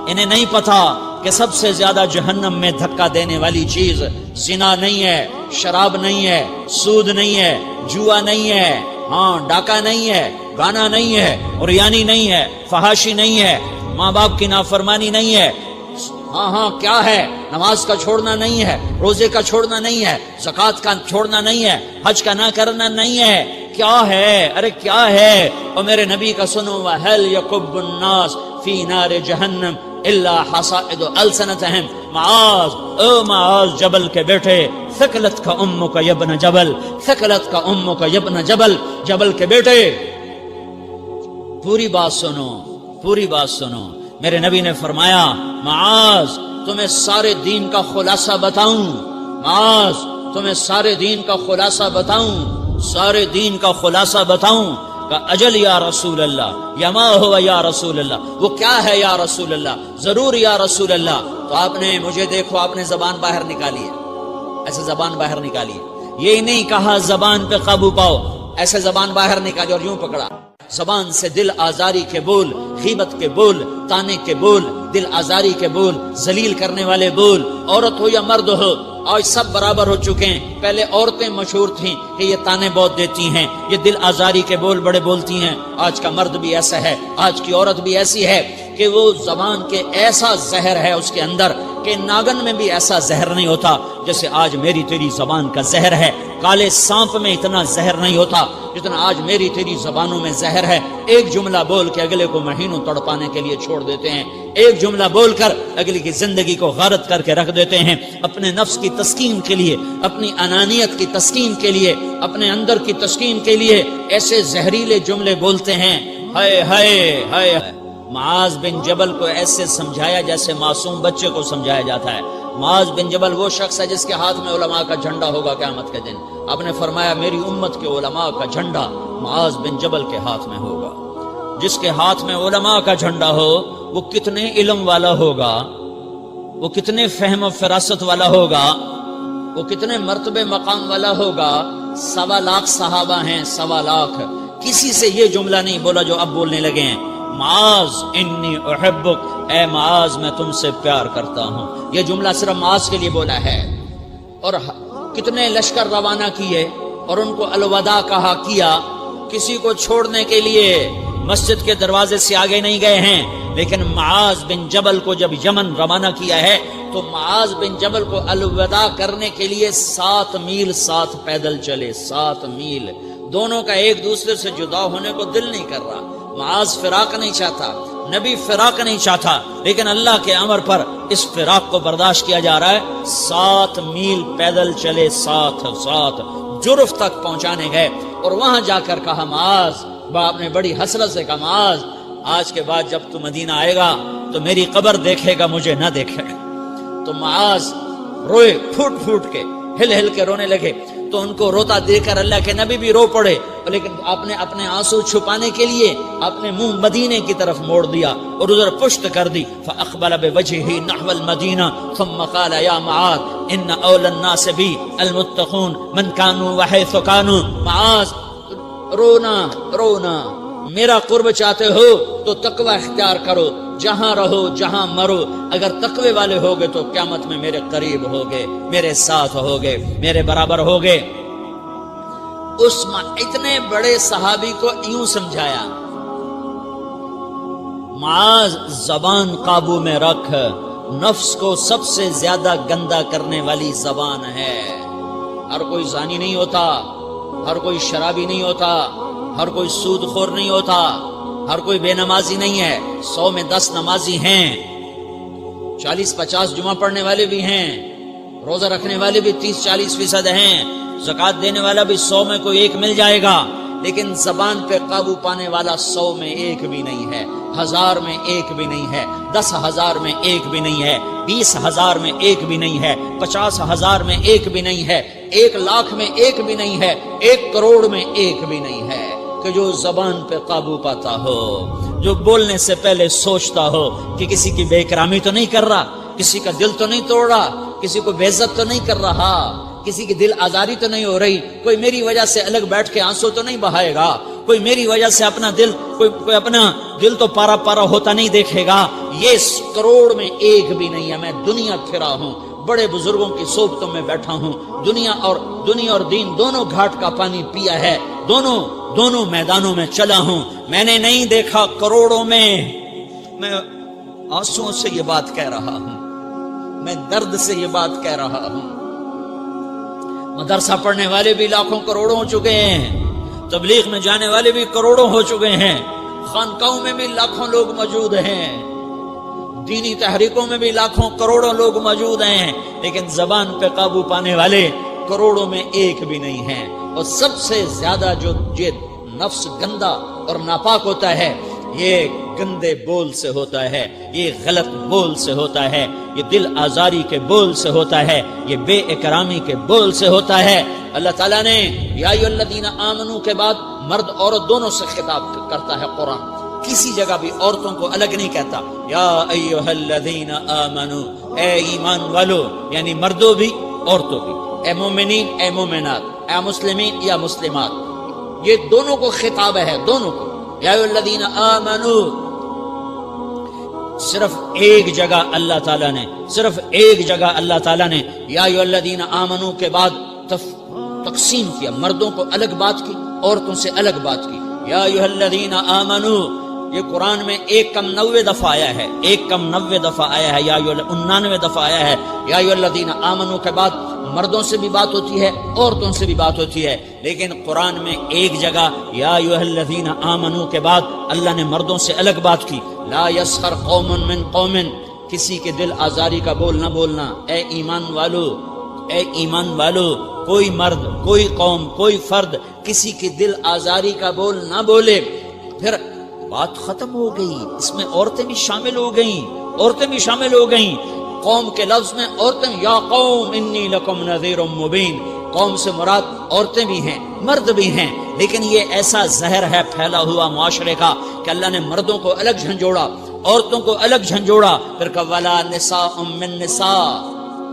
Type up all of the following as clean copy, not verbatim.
انہیں نہیں پتا کہ سب سے زیادہ جہنم میں دھکا دینے والی چیز زنا نہیں ہے، شراب نہیں ہے، سود نہیں ہے، جوا نہیں ہے، ہاں ڈاکہ نہیں ہے، گانا نہیں ہے، عریانی نہیں ہے، فحاشی نہیں ہے، ماں باپ کی نافرمانی نہیں ہے، ہاں کیا ہے، نماز کا چھوڑنا نہیں ہے، روزے کا چھوڑنا نہیں ہے، زکوٰۃ کا چھوڑنا نہیں ہے، حج کا نہ کرنا نہیں ہے، کیا ہے، ارے کیا ہے؟ اور میرے نبی کا سنو، وَهَلْ يَكُبُّ النَّاسُ فِي نَارِ جَهَنَّمَ إِلَّا حَصَائِدُ أَلْسِنَتِهِمْ۔ معاذ، او معاذ جبل کے بیٹے، ثقلت کا امک یبن جبل، ثقلت کا امک یبن جبل، جبل کے بیٹے پوری بات سنو، پوری بات سنو۔ میرے نبی نے فرمایا، معاذ تمہیں سارے دین کا خلاصہ بتاؤں، معاذ تمہیں سارے دین کا خلاصہ بتاؤں، سارے دین کا خلاصہ بتاؤں؟ کہ اجل یا رسول اللہ، یا ما ہوا یا رسول اللہ، وہ کیا ہے یا رسول اللہ؟ ضرور یا رسول اللہ۔ تو آپ نے مجھے دیکھو، آپ نے زبان باہر نکالی ہے، ایسے زبان باہر نکالی ہے، یہ نہیں کہا زبان پہ قابو پاؤ، ایسے زبان باہر نکالی اور یوں پکڑا۔ زبان سے دل آزاری کے بول، غیبت کے بول، تانے کے بول، دل آزاری کے بول، ذلیل کرنے والے بول، عورت ہو یا مرد ہو، آج سب برابر ہو چکے ہیں۔ پہلے عورتیں مشہور تھیں کہ یہ تانے بہت دیتی ہیں، یہ دل آزاری کے بول بڑے بولتی ہیں۔ آج کا مرد بھی ایسا ہے، آج کی عورت بھی ایسی ہے کہ وہ زبان کے ایسا زہر ہے اس کے اندر کہ ناگن میں بھی ایسا زہر نہیں ہوتا جیسے آج میری تیری زبان کا زہر ہے۔ کالے سانپ میں اتنا زہر نہیں ہوتا جتنا آج میری تیری زبانوں میں زہر ہے۔ ایک جملہ بول کے اگلے کو مہینوں تڑپانے کے لیے چھوڑ دیتے ہیں، ایک جملہ بول کر اگلے کی زندگی کو غارت کر کے رکھ دیتے ہیں، اپنے نفس کی تسکین کے لیے، اپنی انانیت کی تسکین کے لیے، اپنے اندر کی تسکین کے لیے ایسے زہریلے جملے بولتے ہیں۔ ہائے ہائے ہائے۔ معاذ بن جبل کو ایسے سمجھایا جیسے معصوم بچے کو سمجھایا جاتا ہے۔ معاذ بن جبل وہ شخص ہے جس کے ہاتھ میں علماء کا جھنڈا ہوگا قیامت کے دن۔ آپ نے فرمایا میری امت کے علماء کا جھنڈا معاذ بن جبل کے ہاتھ میں ہوگا۔ جس کے ہاتھ میں علماء کا جھنڈا ہو وہ کتنے علم والا ہوگا، وہ کتنے فہم و فراست والا ہوگا، وہ کتنے مرتبے مقام والا ہوگا۔ 1.25 لاکھ صحابہ ہیں، 1.25 لاکھ، کسی سے یہ جملہ نہیں بولا جو اب بولنے لگے ہیں۔ معاذ انی احبک، اے معاذ میں تم سے پیار کرتا ہوں، یہ جملہ صرف معاذ کے لیے بولا ہے۔ اور کتنے لشکر روانہ کیے اور ان کو الوداع کہا کیا، کسی کو چھوڑنے کے لیے مسجد کے دروازے سے آگے نہیں گئے ہیں، لیکن معاذ بن جبل کو جب یمن روانہ کیا ہے تو معاذ بن جبل کو الوداع کرنے کے لیے 7 میل ساتھ پیدل چلے، 7 میل۔ دونوں کا ایک دوسرے سے جدا ہونے کو دل نہیں کر رہا۔ معاذ فراق نہیں چاہتا، نبی فراق نہیں چاہتا، لیکن اللہ کے امر پر اس فراق کو برداشت کیا جا رہا ہے۔ 7 میل پیدل چلے، 7 جرف تک پہنچانے گئے اور وہاں جا کر کہا معاذ، باپ نے بڑی حسرت سے کہا معاذ آج کے بعد جب تو مدینہ آئے گا تو میری قبر دیکھے گا، مجھے نہ دیکھے گا۔ تو معاذ روئے، پھوٹ پھوٹ کے، ہل ہل کے رونے لگے۔ تو ان کو روتا دیکھ کر اللہ کے نبی بھی رو پڑے، لیکن آپ نے اپنے آنسو چھپانے کے لیے اپنے منہ مدینے کی طرف موڑ دیا اور ادھر پشت کر دی۔ فاقبل بوجهه نحو المدینہ ثم قال یا معاذ ان اولى الناس بی المتقون من كانوا وحيث كانوا۔ معاذ رونا، میرا قرب چاہتے ہو تو تقوی اختیار کرو، جہاں رہو جہاں مرو، اگر تقوی والے ہوگے تو قیامت میں میرے قریب ہوگے، میرے ساتھ ہوگے، میرے برابر ہوگے۔ اس اتنے بڑے صحابی کو یوں سمجھایا، معاذ زبان قابو میں رکھ، نفس کو سب سے زیادہ گندا کرنے والی زبان ہے۔ ہر کوئی زانی نہیں ہوتا، ہر کوئی شرابی نہیں ہوتا، ہر کوئی سود خور نہیں ہوتا، ہر کوئی بے نمازی نہیں ہے۔ 100 میں 10 نمازی ہیں، 40-50 جمعہ پڑھنے والے بھی ہیں، روزہ رکھنے والے بھی 30-40% ہیں، زکوٰۃ دینے والا بھی 100 میں کوئی ایک مل جائے گا، لیکن زبان پہ قابو پانے والا 100 میں ایک بھی نہیں ہے، 1000 میں ایک بھی نہیں ہے، 10,000 میں ایک بھی نہیں ہے، 20,000 میں ایک بھی نہیں ہے، 50,000 میں ایک بھی نہیں ہے، 1 لاکھ میں ایک بھی نہیں ہے، 1 کروڑ میں ایک بھی نہیں ہے کہ جو زبان پہ قابو پاتا ہو، جو بولنے سے پہلے سوچتا ہو کہ کسی کی بے اکرامی تو نہیں کر رہا، کسی کا دل تو نہیں توڑ رہا، کسی کو بے عزت تو نہیں کر رہا، کسی کی دل آزاری تو نہیں ہو رہی، کوئی میری وجہ سے الگ بیٹھ کے آنسو تو نہیں بہائے گا، کوئی میری وجہ سے اپنا دل کوئی اپنا دل تو پارا پارا ہوتا نہیں دیکھے گا. یہ کروڑ میں ایک بھی نہیں ہے. میں دنیا پھرا ہوں، بڑے بزرگوں کی صحبتوں میں بیٹھا ہوں، دنیا اور دین دونوں گھاٹ کا پانی پیا ہے، دونوں میدانوں میں چلا ہوں. میں نے نہیں دیکھا کروڑوں میں. میں آنسوؤں سے یہ بات کہہ رہا ہوں، میں درد سے یہ بات کہہ رہا ہوں. مدرسہ پڑھنے والے بھی لاکھوں کروڑوں ہو چکے ہیں، تبلیغ میں جانے والے بھی کروڑوں ہو چکے ہیں، خانقاہوں میں بھی لاکھوں لوگ موجود ہیں، دینی تحریکوں میں بھی لاکھوں کروڑوں لوگ موجود ہیں، لیکن زبان پہ قابو پانے والے کروڑوں میں ایک بھی نہیں ہیں. اور سب سے زیادہ جو یہ نفس گندا اور ناپاک ہوتا ہے، یہ گندے بول سے ہوتا ہے، یہ غلط بول سے ہوتا ہے، یہ دل آزاری کے بول سے ہوتا ہے، یہ بے اکرامی کے بول سے ہوتا ہے. اللہ تعالیٰ نے یا ایھا الذین آمنو کے بعد مرد عورت دونوں سے خطاب کرتا ہے قرآن. کسی جگہ بھی عورتوں کو الگ نہیں کہتا. یا ایھا الذین آمنو، اے ایمان والو، یعنی مردوں بھی عورتوں بھی، اے مومنین اے مومنات، اے مسلمین یا مسلمات، یہ دونوں کو خطاب ہے، دونوں کو. یا ایھا الذین آمنو، صرف ایک جگہ اللہ تعالیٰ نے یا ایھا الذین آمنو کے بعد تقسیم کیا، مردوں کو الگ بات کی، عورتوں سے الگ بات کی. یا ایھا الذین آمنو، یہ قرآن میں 190 دفعہ آیا ہے، 190 دفعہ آیا ہے، یا 99 دفعہ آیا ہے. یا ایھا الذین آمنو کے بعد مردوں سے بھی بات ہوتی ہے، عورتوں سے بھی بات ہوتی ہے، لیکن قرآن میں ایک جگہ یا ایھا الذین آمنو کے بعد اللہ نے مردوں سے الگ بات کی. لا یسخر قوم من قوم، کسی کے دل آزاری کا بول نہ بولنا. اے ایمان والو، کوئی مرد، کوئی قوم، کوئی فرد کسی کے دل آزاری کا بول نہ بولے. پھر بات ختم ہو گئی، اس میں عورتیں بھی شامل ہو گئیں. قوم کے لفظ میں عورتیں، یا قوم انی لکم نذیر مبین، قوم سے مراد عورتیں بھی ہیں، مرد بھی ہیں. لیکن یہ ایسا زہر ہے پھیلا ہوا معاشرے کا کہ اللہ نے مردوں کو الگ جھنجھوڑا، عورتوں کو الگ جھنجھوڑا. پھر کہ ولا نساء من نساء،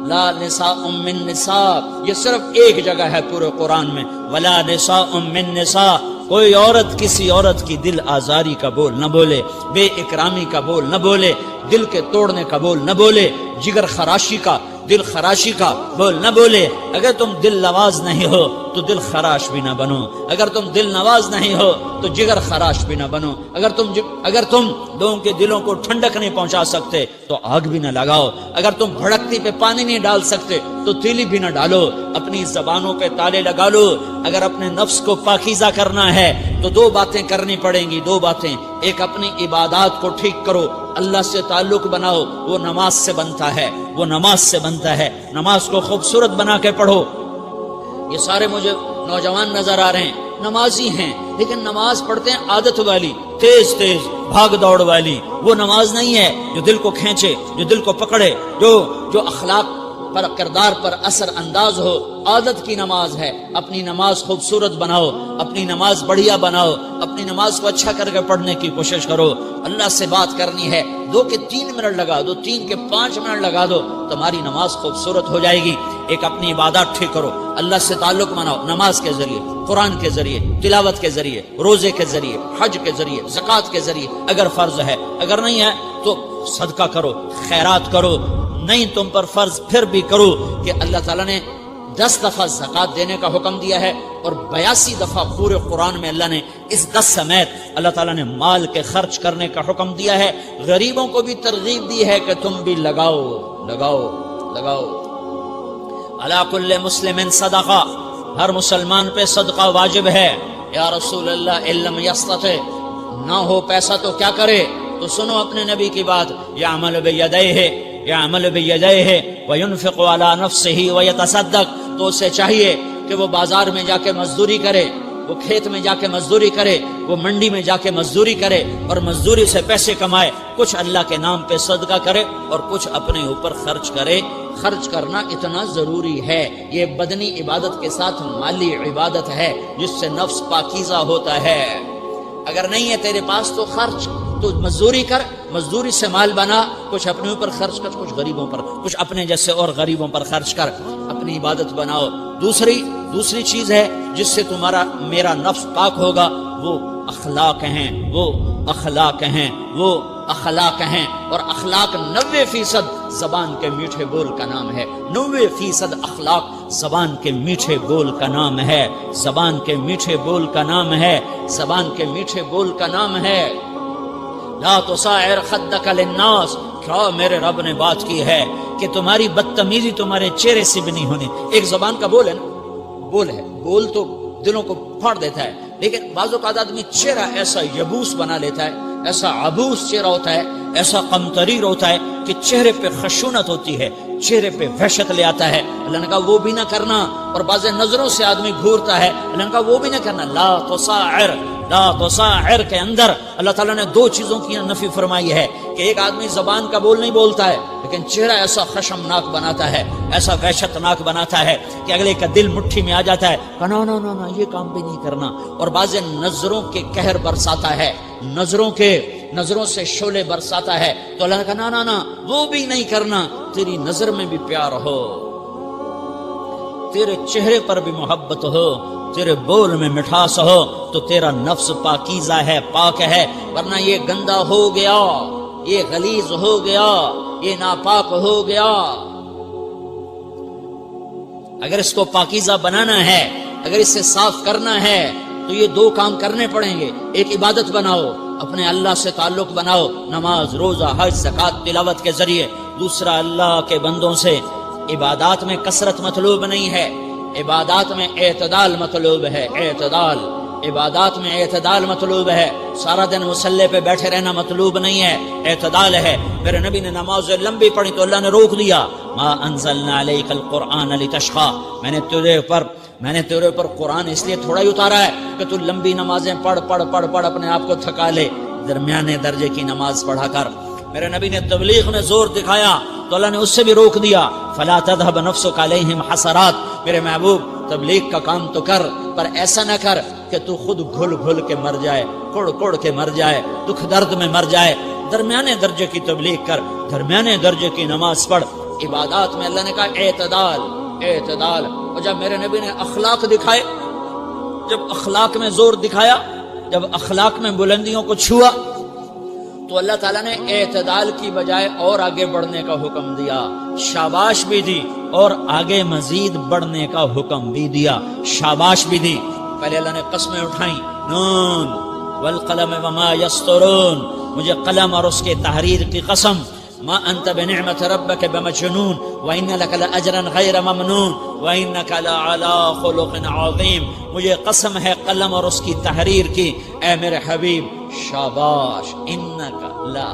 لا نساء من نساء، یہ صرف ایک جگہ ہے پورے قرآن میں. ولا نساء من نساء، کوئی عورت کسی عورت کی دل آزاری کا بول نہ بولے، بے اکرامی کا بول نہ بولے، دل کے توڑنے کا بول نہ بولے، جگر خراشی کا، دل خراشی کا بول نہ بولے. اگر تم دل نواز نہیں ہو تو دل خراش بھی نہ بنو، اگر تم دل نواز نہیں ہو تو جگر خراش بھی نہ بنو. اگر تم لوگوں کے دلوں کو ٹھنڈک نہیں پہنچا سکتے تو آگ بھی نہ لگاؤ. اگر تم بھڑکتی پہ پانی نہیں ڈال سکتے تو تیلی بھی نہ ڈالو. اپنی زبانوں پہ تالے لگا لو. اگر اپنے نفس کو پاکیزہ کرنا ہے تو دو باتیں کرنی پڑیں گی، دو باتیں. ایک، اپنی عبادات کو ٹھیک کرو، اللہ سے تعلق بناؤ، وہ نماز سے بنتا ہے، نماز کو خوبصورت بنا کے پڑھو. یہ سارے مجھے نوجوان نظر آ رہے ہیں، نمازی ہیں، لیکن نماز پڑھتے ہیں عادت والی، تیز بھاگ دوڑ والی. وہ نماز نہیں ہے جو دل کو کھینچے، جو دل کو پکڑے، جو اخلاق پر، کردار پر اثر انداز ہو. عادت کی نماز ہے. اپنی نماز خوبصورت بناؤ، اپنی نماز بڑھیا بناؤ، اپنی نماز کو اچھا کر کے پڑھنے کی کوشش کرو. اللہ سے بات کرنی ہے، 2 کے 3 منٹ لگا دو، 3 کے 5 منٹ لگا دو، تمہاری نماز خوبصورت ہو جائے گی. ایک، اپنی عبادات ٹھیک کرو، اللہ سے تعلق بناؤ، نماز کے ذریعے، قرآن کے ذریعے، تلاوت کے ذریعے، روزے کے ذریعے، حج کے ذریعے، زکوٰۃ کے ذریعے اگر فرض ہے. اگر نہیں ہے تو صدقہ کرو، خیرات کرو. نہیں تم پر فرض پھر بھی کرو کہ اللہ تعالیٰ نے 10 دفعہ زکوٰۃ دینے کا حکم دیا ہے، اور 82 دفعہ پورے قرآن میں اللہ نے اس 10 سمیت اللہ تعالیٰ نے مال کے خرچ کرنے کا حکم دیا ہے. غریبوں کو بھی ترغیب دی ہے کہ تم بھی لگاؤ. علی کل مسلم صدقہ، ہر مسلمان پہ صدقہ واجب ہے. یا رسول اللہ ان لم یستطع، نہ ہو پیسہ تو کیا کرے؟ تو سنو اپنے نبی کی بات، یعمل بیدیہ وینفق علی نفسہ ویتصدق. تو اسے چاہیے کہ وہ بازار میں جا کے مزدوری کرے، وہ کھیت میں جا کے مزدوری کرے، وہ منڈی میں جا کے مزدوری کرے، اور مزدوری سے پیسے کمائے. کچھ اللہ کے نام پہ صدقہ کرے اور کچھ اپنے اوپر خرچ کرے. خرچ کرنا اتنا ضروری ہے. یہ بدنی عبادت کے ساتھ مالی عبادت ہے جس سے نفس پاکیزہ ہوتا ہے. اگر نہیں ہے تیرے پاس تو خرچ، تو مزدوری کر، مزدوری سے مال بنا، کچھ اپنے اوپر خرچ کر، کچھ غریبوں پر، کچھ اپنے جیسے اور غریبوں پر خرچ کر، اپنی عبادت بناؤ. دوسری چیز ہے جس سے میرا نفس پاک ہوگا، وہ اخلاق ہیں، وہ اخلاق ہیں، وہ اخلاق ہیں۔ اور اخلاق 90% زبان کے میٹھے بول کا نام ہے۔ 90% اخلاق زبان کے میٹھے بول کا نام ہے، زبان کے میٹھے بول کا نام ہے، زبان کے میٹھے بول کا نام ہے۔ لا تصاعر خدک للناس، کیا میرے رب نے بات کی ہے کہ تمہاری بدتمیزی تمہارے چہرے سے بھی نہیں ہونی۔ ایک زبان کا بول ہے نا، بول ہے، بول تو دلوں کو پھاڑ دیتا ہے، لیکن بعض اوقات آدمی چہرہ ایسا یبوس بنا لیتا ہے، ایسا عبوس چہرہ ہوتا ہے، ایسا قمطریر ہوتا ہے کہ چہرے پہ خشونت ہوتی ہے، چہرے پہ وحشت لے آتا ہے۔ اللہ نے کہا وہ بھی نہ کرنا، اور بعض نظروں سے آدمی گھورتا ہے، اللہ نے کہا وہ بھی نہ کرنا۔ لا تصاعر، لا تصاعر کے اندر اللہ تعالیٰ نے دو چیزوں کی نفی فرمائی ہے کہ ایک آدمی زبان کا بول نہیں بولتا ہے لیکن چہرہ ایسا خشمناک بناتا ہے، ایسا وحشتناک بناتا ہے کہ اگلے کا دل مٹھی میں آ جاتا ہے کہ نا نا نا نا یہ کام بھی نہیں کرنا۔ اور بعض نظروں کے قہر برساتا ہے، نظروں سے شعلے برساتا ہے، تو اللہ نے کہا نا نا نا وہ بھی نہیں کرنا۔ تیری نظر میں بھی پیار ہو، تیرے چہرے پر بھی محبت ہو، تیرے بول میں مٹھاس ہو، تو تیرا نفس پاکیزہ ہے، پاک ہے۔ ورنہ یہ گندا ہو گیا، یہ غلیظ ہو گیا، یہ ناپاک ہو گیا۔ اگر اس کو پاکیزہ بنانا ہے، اگر اسے صاف کرنا ہے، تو یہ دو کام کرنے پڑیں گے۔ ایک عبادت بناؤ، اپنے اللہ سے تعلق بناؤ، نماز، روزہ، حج، زکوٰۃ، تلاوت کے ذریعے۔ دوسرا، اللہ کے بندوں سے عبادات میں کثرت مطلوب نہیں ہے، عبادات میں اعتدال مطلوب ہے، اعتدال، عبادات میں اعتدال مطلوب ہے۔ سارا دن مصلی پہ بیٹھے رہنا مطلوب نہیں ہے، اعتدال ہے۔ میرے نبی نے نماز لمبی پڑھی تو اللہ نے روک دیا، ما انزلنا علیک القرآن لتشقی، میں نے تیرے اوپر قرآن اس لیے تھوڑا ہی اتارا ہے کہ تو لمبی نمازیں پڑھ اپنے آپ کو تھکا لے، درمیانے درجے کی نماز پڑھا کر۔ میرے نبی نے تبلیغ میں زور دکھایا تو اللہ نے اس سے بھی روک دیا، فلا تذهب نفسك عليهم حسرات، میرے محبوب تبلیغ کا کام تو کر، پر ایسا نہ کر کہ تو خود گھل کے مر جائے، کڑ کے مر جائے، دکھ درد میں مر جائے۔ درمیانے درجے کی تبلیغ کر، درمیانے درجے کی نماز پڑھ۔ عبادات میں اللہ نے کہا اعتدال۔ اور جب میرے نبی نے اخلاق دکھائے، جب اخلاق میں زور دکھایا، جب اخلاق میں بلندیوں کو چھوا، تو اللہ تعالیٰ نے اعتدال کی بجائے اور آگے بڑھنے کا حکم دیا، شاباش بھی دی، اور آگے مزید بڑھنے کا حکم بھی دیا، شاباش بھی دی۔ پہلے اللہ نے قسمیں اٹھائیں، نون والقلم وما یسطرون، مجھے قلم اور اس کے تحریر کی قسم، ما انت بنعمت ربک بمجنون وان لک لاجرا غیر ممنون وانک لعلی خلق عظیم، مجھے قسم ہے قلم اور اس کی تحریر کی، اے میرے حبیب شاباش، انک لا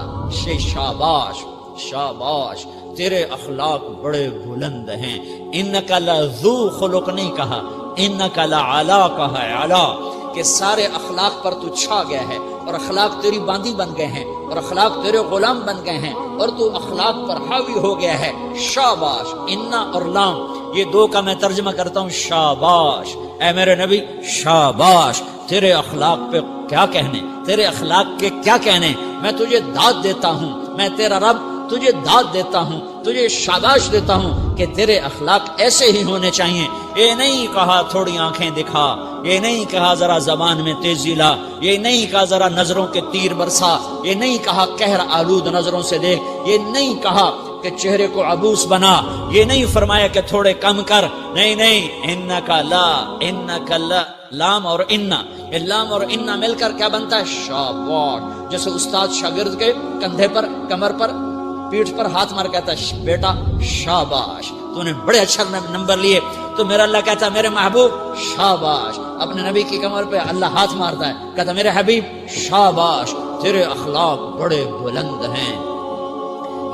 شاباش، تیرے اخلاق بڑے بلند ہیں۔ انک لذو خلق نہیں کہا، انک لعلی کہا، علا، کہ سارے اخلاق پر تو چھا گیا ہے، اور اخلاق تیری باندی بن گئے ہیں، اور اخلاق تیرے غلام بن گئے ہیں، اور تو اخلاق پر حاوی ہو گیا ہے۔ شاباش، انا اور لام، یہ دو کا میں ترجمہ کرتا ہوں شاباش، اے میرے نبی شاباش، تیرے اخلاق پہ کیا کہنے، تیرے اخلاق کے کیا کہنے۔ میں تجھے داد دیتا ہوں، میں تیرا رب تجھے داد دیتا ہوں، تجھے شاباش دیتا ہوں کہ تیرے اخلاق ایسے ہی ہونے چاہیے۔ یہ نہیں کہا تھوڑی آنکھیں دکھا، یہ نہیں کہا ذرا زبان میں تیزی لا، یہ نہیں کہا ذرا نظروں کے تیر برسا، یہ نہیں کہا قہر آلود نظروں سے دیکھ، یہ نہیں کہا کہ چہرے کو عبوس بنا، یہ نہیں فرمایا کہ تھوڑے کم کر، نہیں، انکا لا، لام اور انا، یہ لام اور انا مل کر کیا بنتا ہے؟ شاباش۔ جیسے استاد شاگرد کے کندھے پر، کمر پر، پیٹھ پر ہاتھ مار کہتا ہے بیٹا شاباش، تو نے بڑے اچھا نمبر لیے، تو میرا اللہ کہتا ہے میرے محبوب شاباش۔ اپنے نبی کی کمر پہ اللہ ہاتھ مارتا ہے، کہتا میرے حبیب شاباش، تیرے اخلاق بڑے بلند ہیں۔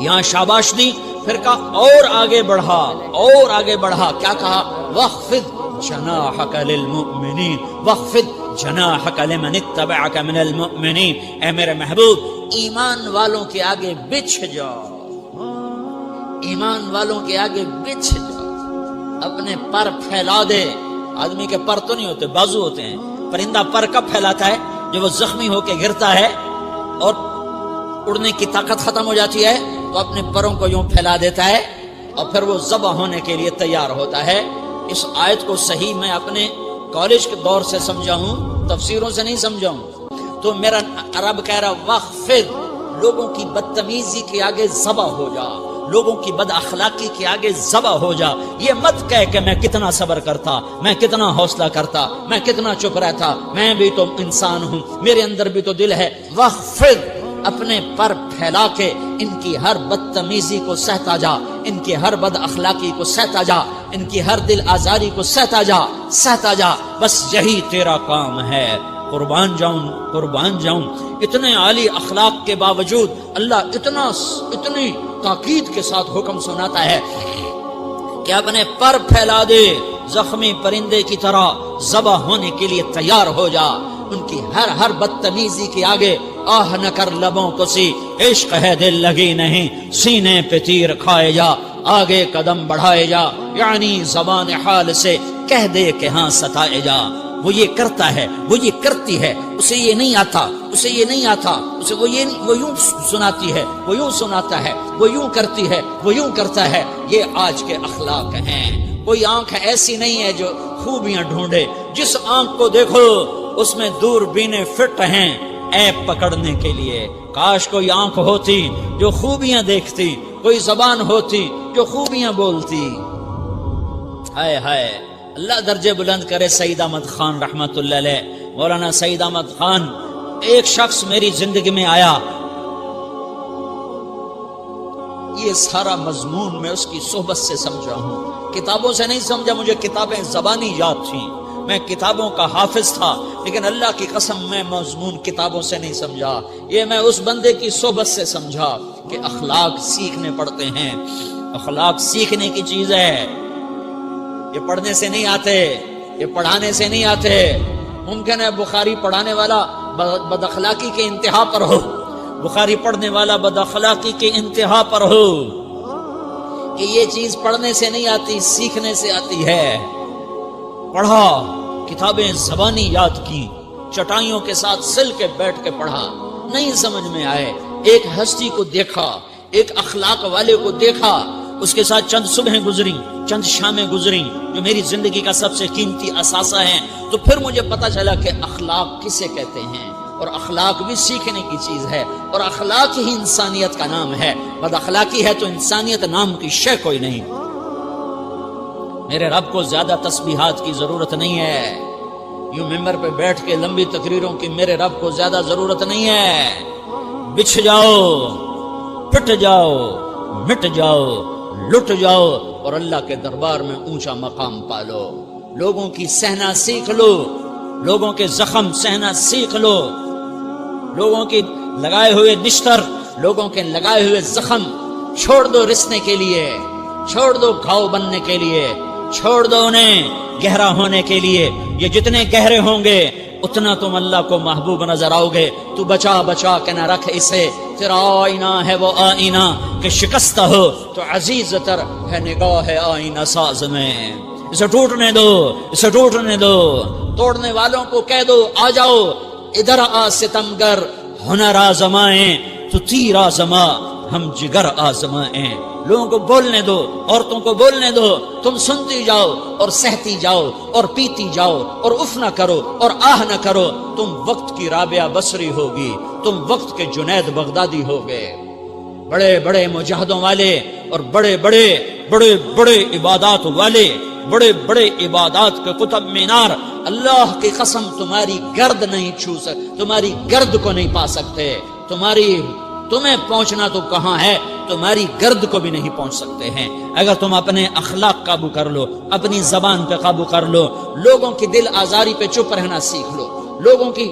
یہاں شاباش دی، پھر کہا اور آگے بڑھا، کیا کہا؟ وَخْفِضْ جَنَاحَكَ لِلْمُؤْمِنِينَ وَخْفِضْ جَنَاحَكَ لِمَنِ اتَّبَعَكَ مِنَ الْمُؤْمِنِينَ، اے میرے محبوب ایمان والوں کے آگے بچھ جاؤ، ایمان والوں کے آگے بچھ جاؤ، اپنے پر پھیلا دے۔ آدمی کے پر تو نہیں ہوتے، بازو ہوتے ہیں۔ پرندہ پر کب پھیلاتا ہے؟ جب وہ زخمی ہو کے گرتا ہے اور اڑنے کی طاقت ختم ہو جاتی ہے تو اپنے پروں کو یوں پھیلا دیتا ہے اور پھر وہ ذبح ہونے کے لیے تیار ہوتا ہے۔ اس آیت کو صحیح میں اپنے کالج کے دور سے سمجھا ہوں، تفسیروں سے نہیں سمجھاؤں تو میرا رب کہہ رہا وغفر، لوگوں کی بدتمیزی کے آگے ذبح ہو جا، لوگوں کی بد اخلاقی کے آگے ذبح ہو جا. یہ مت کہہ کہ میں کتنا صبر کرتا، میں کتنا حوصلہ کرتا، میں کتنا چپ رہتا، میں بھی تو انسان ہوں، میرے اندر بھی تو دل ہے. وغفر، اپنے پر پھیلا کے ان کی ہر بدتمیزی کو سہتا جا، ان کی ہر بد اخلاقی کو سہتا جا، ان کی ہر دل آزاری کو سہتا جا، سہتا جا. بس یہی تیرا کام ہے. قربان جاؤں. اتنے عالی اخلاق کے باوجود اللہ اتنی تاکید کے ساتھ حکم سناتا ہے کہ اپنے پر پھیلا دے، زخمی پرندے کی طرح ذبح ہونے کے لیے تیار ہو جا. ان کی ہر بدتمیزی کے آگے آہ نہ کر لبوں کو سی، عشق ہے دل لگی نہیں، سینے پہ تیر کھائے جا، آگے قدم بڑھائے جا، یعنی زبان حال سے کہہ دے کہ ہاں ستائے جا. وہ یہ کرتا ہے، وہ یہ کرتی ہے، اسے یہ نہیں آتا، اسے یہ نہیں آتا، اسے وہ یوں سناتی ہے، وہ یوں سناتا ہے، وہ یوں کرتی ہے، وہ یوں کرتا ہے. یہ آج کے اخلاق ہیں. کوئی آنکھ ایسی نہیں ہے جو خوبیاں ڈھونڈے. جس آنکھ کو دیکھو اس میں دوربینیں فٹ ہیں عیب پکڑنے کے لیے. کاش کوئی آنکھ ہوتی جو خوبیاں دیکھتی، کوئی زبان ہوتی جو خوبیاں بولتی. ہائے ہائے، اللہ درجے بلند کرے سعید احمد خان رحمت اللہ علیہ. مولانا سعید احمد خان، ایک شخص میری زندگی میں آیا، یہ سارا مضمون میں اس کی صحبت سے سمجھا ہوں، کتابوں سے نہیں سمجھا. مجھے کتابیں زبانی یاد تھیں، میں کتابوں کا حافظ تھا، لیکن اللہ کی قسم میں مضمون کتابوں سے نہیں سمجھا. یہ میں اس بندے کی صحبت سے سمجھا کہ اخلاق سیکھنے پڑتے ہیں. اخلاق سیکھنے کی چیز ہے، یہ پڑھنے سے نہیں آتے، یہ پڑھانے سے نہیں آتے. ممکن ہے بخاری پڑھانے والا بد اخلاقی کے انتہا پر ہو، بخاری پڑھنے والا بد اخلاقی کے انتہا پر ہو، کہ یہ چیز پڑھنے سے نہیں آتی، سیکھنے سے آتی ہے. پڑھا، کتابیں زبانی یاد کی، چٹائیوں کے ساتھ سل کے بیٹھ کے پڑھا، نہیں سمجھ میں آئے، ایک ہستی کو دیکھا، ایک اخلاق والے کو دیکھا، اس کے ساتھ چند صبحیں گزری، چند شامیں گزری جو میری زندگی کا سب سے قیمتی اثاثہ ہیں. تو پھر مجھے پتا چلا کہ اخلاق کسے کہتے ہیں، اور اخلاق بھی سیکھنے کی چیز ہے، اور اخلاق ہی انسانیت کا نام ہے. بد اخلاقی ہے تو انسانیت نام کی شے کوئی نہیں. میرے رب کو زیادہ تسبیحات کی ضرورت نہیں ہے، یوں ممبر پہ بیٹھ کے لمبی تقریروں کی میرے رب کو زیادہ ضرورت نہیں ہے. بچھ جاؤ، پٹ جاؤ، مٹ جاؤ، لٹ جاؤ، اور اللہ کے دربار میں اونچا مقام پالو. لوگوں کی سہنا سیکھ لو، لوگوں کے زخم سہنا سیکھ لو، لوگوں کی لگائے ہوئے نشتر، لوگوں کے لگائے ہوئے زخم چھوڑ دو رسنے کے لیے، چھوڑ دو گھاؤ بننے کے لیے، چھوڑ دو انہیں گہرا ہونے کے لیے. یہ جتنے گہرے ہوں گے اتنا تم اللہ کو محبوب نظر آؤ گے. تو بچا بچا کے نہ رکھ اسے، تیرا آئینہ ہے وہ آئینہ کہ شکستہ ہو تو عزیز تر ہے نگاہ آئینہ ساز میں. اسے ٹوٹنے دو، اسے ٹوٹنے دو. توڑنے والوں کو کہہ دو آ جاؤ ادھر آ ستمگر، ہنر آزمائیں تو تیر آزما، ہم جگر آزمائیں. لوگوں کو بولنے دو، عورتوں کو بولنے دو، تم سنتی جاؤ اور سہتی جاؤ اور پیتی جاؤ اور اف نہ کرو اور آہ نہ کرو. تم وقت کی رابعہ بصری ہوگی، تم وقت کے جنید بغدادی ہوگے. بڑے بڑے مجاہدوں والے اور بڑے بڑے عبادات والے، بڑے بڑے عبادات کے قطب مینار، اللہ کی قسم تمہاری گرد نہیں چھو سکتے، تمہاری گرد کو نہیں پا سکتے. تمہیں پہنچنا تو کہاں ہے، تمہاری گرد کو بھی نہیں پہنچ سکتے ہیں. اگر تم اپنے اخلاق قابو کر لو، اپنی زبان پہ قابو کر لو، لوگوں کی دل آزاری پہ چپ رہنا سیکھ لو، لوگوں کی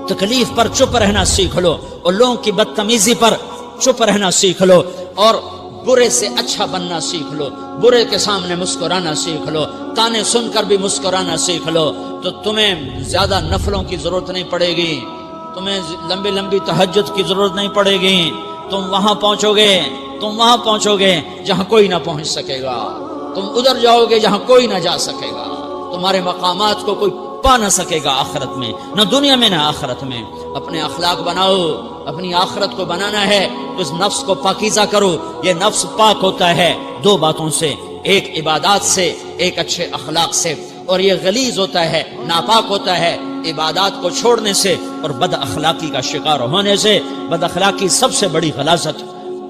تکلیف پر چپ رہنا سیکھ لو، اور لوگوں کی بدتمیزی پر چپ رہنا سیکھ لو، اور برے سے اچھا بننا سیکھ لو، برے کے سامنے مسکرانا سیکھ لو، تانے سن کر بھی مسکرانا سیکھ لو، تو تمہیں زیادہ نفلوں کی ضرورت نہیں پڑے گی، تمہیں لمبی تہجد کی ضرورت نہیں پڑے گی. تم وہاں پہنچو گے جہاں کوئی نہ پہنچ سکے گا. تم ادھر جاؤ گے جہاں کوئی نہ جا سکے گا. تمہارے مقامات کو کوئی پا نہ سکے گا آخرت میں، نہ دنیا میں نہ آخرت میں. اپنے اخلاق بناؤ، اپنی آخرت کو بنانا ہے تو اس نفس کو پاکیزہ کرو. یہ نفس پاک ہوتا ہے دو باتوں سے، ایک عبادات سے، ایک اچھے اخلاق سے. اور یہ غلیظ ہوتا ہے، ناپاک ہوتا ہے عبادات کو چھوڑنے سے اور بد اخلاقی کا شکار ہونے سے۔ بد اخلاقی سب سے بڑی غلاظت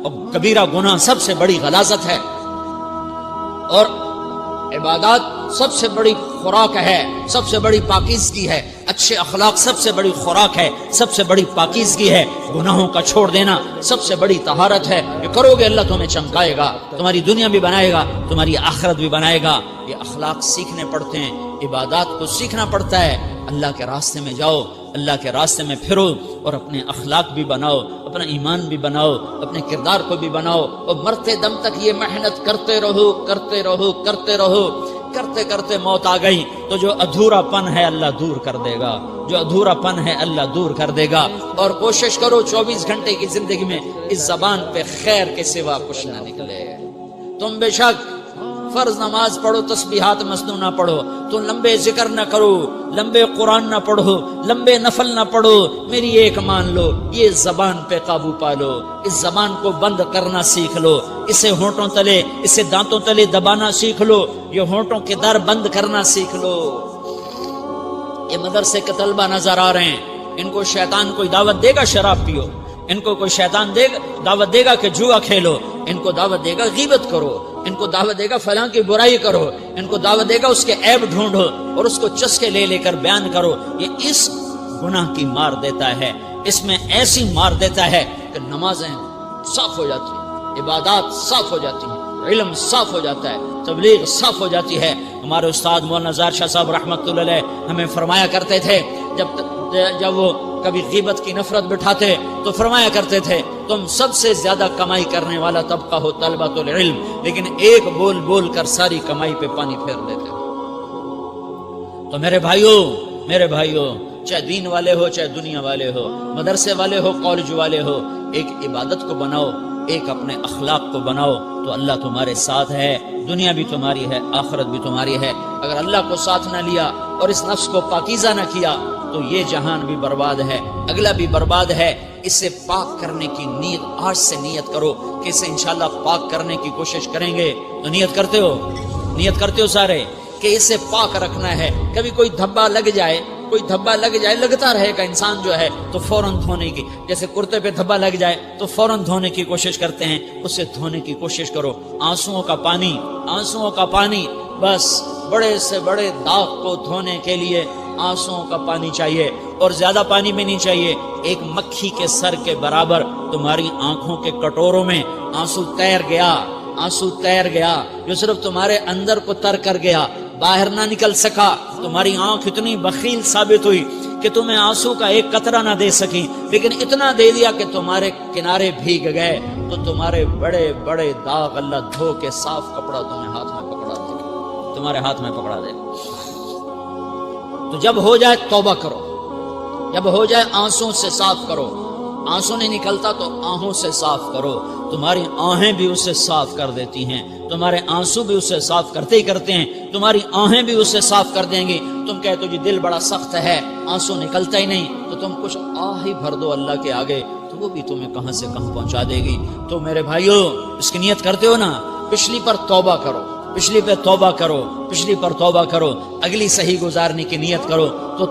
اور کبیرہ گناہ سب سے بڑی غلاظت ہے، اور عبادات سب سے بڑی خوراک ہے، سب سے بڑی پاکیزگی ہے۔ اچھے اخلاق سب سے بڑی خوراک ہے، سب سے بڑی پاکیزگی ہے۔ گناہوں کا چھوڑ دینا سب سے بڑی طہارت ہے۔ یہ کرو گے اللہ تمہیں چمکائے گا، تمہاری دنیا بھی بنائے گا، تمہاری آخرت بھی بنائے گا۔ یہ اخلاق سیکھنے پڑتے ہیں، عبادات کو سیکھنا پڑتا ہے۔ اللہ کے راستے میں جاؤ، اللہ کے راستے میں پھرو، اور اپنے اخلاق بھی بناؤ، اپنا ایمان بھی بناؤ، اپنے کردار کو بھی بناؤ، اور مرتے دم تک یہ محنت کرتے رہو کرتے رہو کرتے رہو۔ کرتے کرتے موت آ گئی تو جو ادھورا پن ہے اللہ دور کر دے گا، جو ادھورا پن ہے اللہ دور کر دے گا۔ اور کوشش کرو 24 گھنٹے کی زندگی میں اس زبان پہ خیر کے سوا کچھ نہ نکلے۔ تم بے شک فرض نماز پڑھو، تسبیحات مسنونہ پڑھو، تو لمبے ذکر نہ کرو، لمبے قرآن نہ پڑھو، لمبے نفل نہ پڑھو، میری ایک مان لو، یہ زبان پہ قابو پالو، اس زبان کو بند کرنا سیکھ لو، اسے ہونٹوں تلے، اسے دانتوں تلے دبانا سیکھ لو، یہ ہونٹوں کے در بند کرنا سیکھ لو۔ یہ مدرسے کے طلبہ نظر آ رہے ہیں، ان کو شیطان کوئی دعوت دے گا شراب پیو، ان کو کوئی شیطان دعوت دے گا کہ جوا کھیلو، ان کو دعوت دے گا غیبت کرو، ان کو دعوت دے گا فلاں کی برائی کرو، ان کو دعوت دے گا اس کے عیب ڈھونڈو اور اس کو چسکے لے لے کر بیان کرو۔ یہ اس گناہ کی مار دیتا ہے، اس میں ایسی مار دیتا ہے کہ نمازیں صاف ہو جاتی ہیں، عبادات صاف ہو جاتی ہیں، علم صاف ہو جاتا ہے، تبلیغ صاف ہو جاتی ہے۔ ہمارے استاد مولانا زار شاہ صاحب رحمۃ اللہ علیہ ہمیں فرمایا کرتے تھے، جب وہ کبھی غیبت کی نفرت بٹھاتے تو فرمایا کرتے تھے، تم سب سے زیادہ کمائی کرنے والا طبقہ ہو طلبۃ العلم، لیکن ایک بول بول کر ساری کمائی پہ پانی پھیر دیتے ہو۔ تو میرے بھائیوں چاہے دین والے ہو چاہے دنیا والے ہو، مدرسے والے ہو کالج والے ہو، ایک عبادت کو بناؤ، ایک اپنے اخلاق کو بناؤ تو اللہ تمہارے ساتھ ہے، دنیا بھی تمہاری ہے، آخرت بھی تمہاری ہے۔ اگر اللہ کو ساتھ نہ لیا اور اس نفس کو پاکیزہ نہ کیا تو یہ جہان بھی برباد ہے، اگلا بھی برباد ہے۔ اسے پاک کرنے کی نیت آج سے نیت کرو کہ اسے انشاءاللہ پاک کرنے کی کوشش کریں گے۔ تو نیت کرتے ہو سارے کہ اسے پاک رکھنا ہے۔ کبھی کوئی دھبا لگ جائے لگتا رہے گا انسان جو ہے تو فوراً دھونے کی، جیسے کرتے پہ دھبا لگ جائے تو فوراً دھونے کی کوشش کرتے ہیں، اسے دھونے کی کوشش کرو۔ آنسوؤں کا پانی بس بڑے سے بڑے داغ کو دھونے کے لیے آنسوؤں کا پانی چاہیے، اور زیادہ پانی بھی نہیں چاہیے۔ ایک مکھی کے سر کے برابر تمہاری آنکھوں کے کٹوروں میں آنسو تیر گیا جو صرف تمہارے اندر کو تر کر گیا، باہر نہ نکل سکا۔ تمہاری آنکھ اتنی بخیل ثابت ہوئی کہ تمہیں آنسو کا ایک قطرہ نہ دے سکی، لیکن اتنا دے دیا کہ تمہارے کنارے بھیگ گئے۔ تو تمہارے بڑے بڑے داغ اللہ دھو کے صاف کپڑا تمہارے ہاتھ میں پکڑا دے۔ تو جب ہو جائے توبہ کرو، جب ہو جائے آنسوں سے صاف کرو۔ آنسو نہیں نکلتا تو آہوں سے صاف کرو، تمہاری آہیں بھی اسے صاف کر دیتی ہیں، تمہارے آنسو بھی اسے صاف کرتے ہی کرتے ہیں، تمہاری آہیں بھی اسے صاف کر دیں گی۔ تم کہتے ہو جی دل بڑا سخت ہے، آنسو نکلتا ہی نہیں، تو تم کچھ آہ ہی بھر دو اللہ کے آگے، تو وہ بھی تمہیں کہاں سے کہاں پہنچا دے گی۔ تو میرے بھائیو اس کی نیت کرتے ہو نا، پچھلی پر توبہ کرو، پچھلی پر توبہ کرو، اگلی صحیح گزارنے کی نیت کرو۔ تو